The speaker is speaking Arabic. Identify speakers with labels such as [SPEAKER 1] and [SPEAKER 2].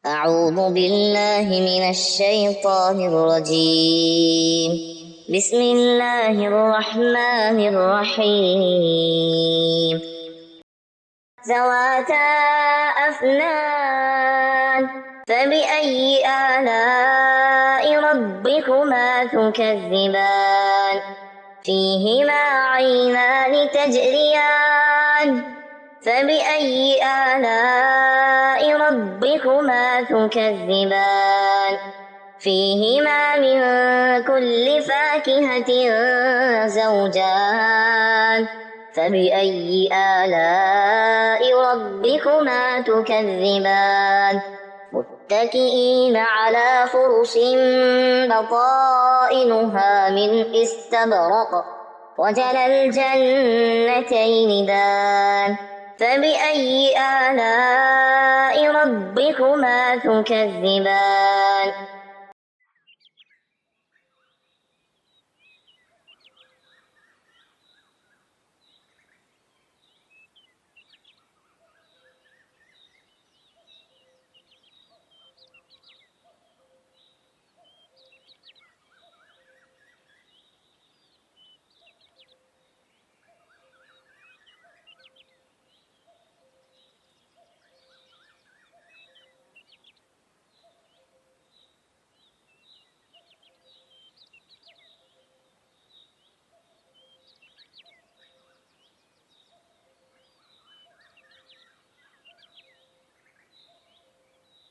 [SPEAKER 1] أعوذ بالله من الشيطان الرجيم. بسم الله الرحمن الرحيم. ذواتا أفنان فبأي آلاء ربكما تكذبان فيهما عينان تجريان فبأي آلاء ربكما تكذبان فيهما من كل فاكهة زوجان فبأي آلاء ربكما تكذبان متكئين على فرش بطائنها من استبرق وجنى الجنتين دان فبأي آلاء ربكما تكذبان